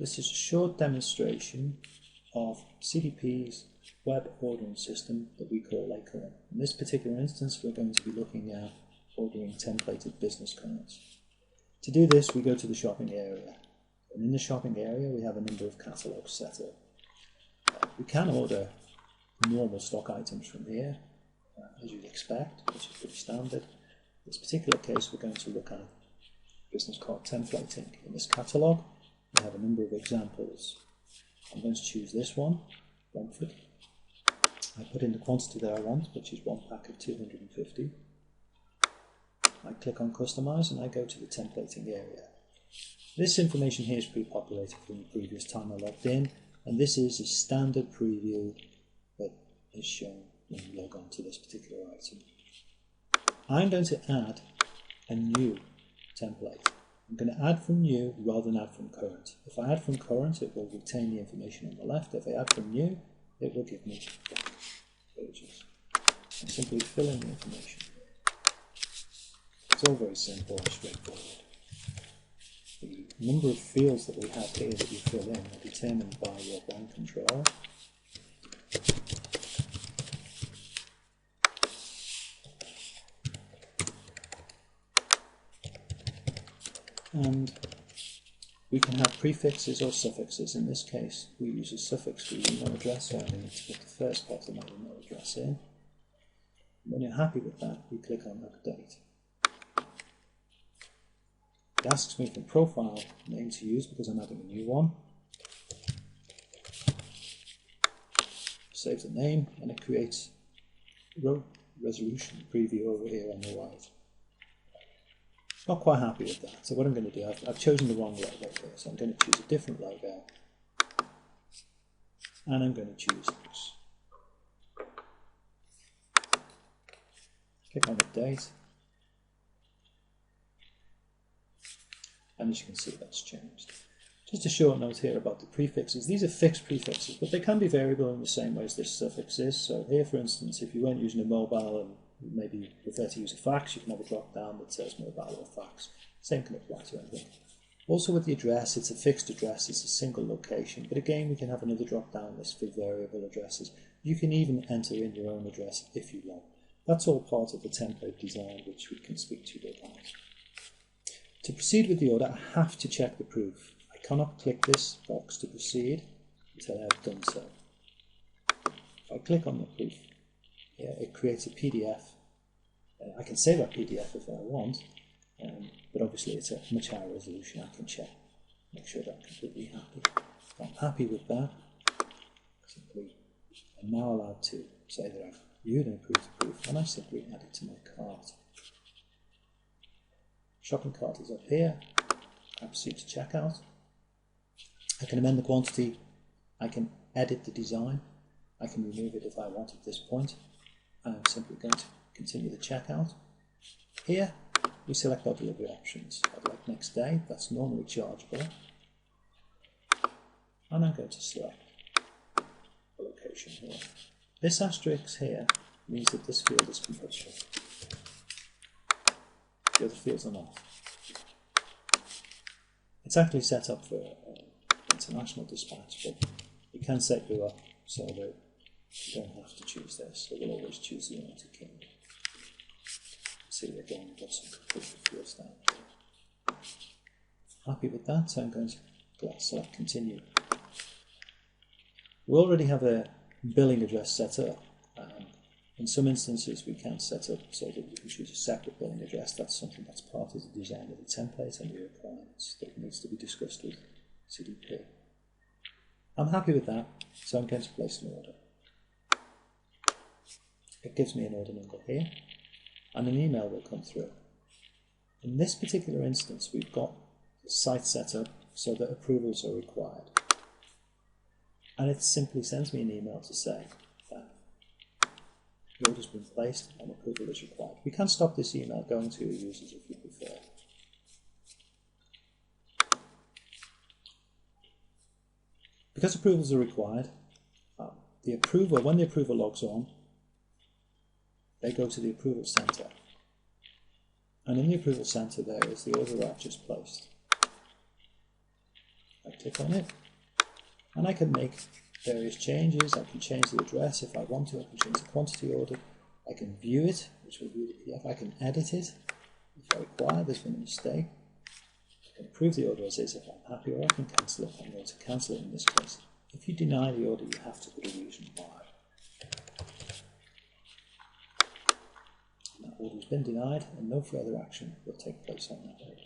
This is a short demonstration of CDP's web ordering system that we call Acorn. In this particular instance, we're going to be looking at ordering templated business cards. To do this, we go to the shopping area. And in the shopping area, we have a number of catalogs set up. We can order normal stock items from here, as you'd expect, which is pretty standard. In this particular case, we're going to look at business card templating. In this catalogue, we have a number of examples. I'm going to choose this one, Romford. I put in the quantity that I want, which is one pack of 250. I click on Customize and I go to the templating area. This information here is pre-populated from the previous time I logged in, and this is a standard preview that is shown when you log on to this particular item. I'm going to add a new template. I'm going to add from new rather than add from current. If I add from current, it will retain the information on the left. If I add from new, it will give me blank pages. I simply fill in the information. It's all very simple and straightforward. The number of fields that we have here that you fill in are determined by your bank controller. And we can have prefixes or suffixes. In this case, we use a suffix for the email address, so I need to put the first part of my email address in. When you're happy with that, we click on Update. It asks me for profile name to use because I'm adding a new one. Save the name and it creates row resolution preview over here on the right. Not quite happy with that, so what I'm going to do, I've chosen the wrong logo here, so I'm going to choose a different logo and I'm going to choose this. Click on Update. And as you can see, that's changed. Just a short note here about the prefixes. These are fixed prefixes, but they can be variable in the same way as this suffix is. So here, for instance, if you weren't using a mobile and maybe you prefer to use a fax, you can have a drop down that says mobile or fax. Same can apply to anything. Also with the address, it's a fixed address, it's a single location, but again we can have another drop down list for variable addresses. You can even enter in your own address if you want. That's all part of the template design, which we can speak to you about. To proceed with the order, I have to check the proof. I cannot click this box to proceed until I have done so. If I click on the proof, here, it creates a PDF. I can save that PDF if I want, but obviously it's a much higher resolution. I can check, make sure that I'm completely happy. If I'm happy with that, I'm now allowed to say that I've viewed and approved the proof, and I simply add it to my cart. Shopping cart is up here. I proceed to checkout. I can amend the quantity. I can edit the design. I can remove it if I want at this point. I'm simply going to continue the checkout. Here we select our delivery options. I'd like next day, that's normally chargeable. And I'm going to select the location here. This asterisk here means that this field is compulsory. The other fields are not. It's actually set up for international dispatch, but we can set you up so that you don't have to choose this. So we'll always choose the United Kingdom. See again, we've got some compulsory fields down here. Happy with that, so I'm going to select Continue. We already have a billing address set up. In some instances we can set up so that you can choose a separate billing address. That's something that's part of the design of the template and the requirements that needs to be discussed with CDP. I'm happy with that, so I'm going to place an order. It gives me an order number here, and an email will come through. In this particular instance, we've got the site set up so that approvals are required. And it simply sends me an email to say that the order's been placed and approval is required. We can stop this email going to your users if you prefer. Because approvals are required, the approver, when the approver logs on, they go to the approval center. And in the approval center there is the order I've just placed. I Click on it, and I can make various changes. I can change the address if I want to. I can change the quantity ordered. I can view it, which will view the PDF. I can edit it if I require. There's been a mistake. I can approve the order as is if I'm happy, or I can cancel it. I'm going to cancel it in this case. If you deny the order, you have to put a reason why. That order has been denied, and no further action will take place on that order.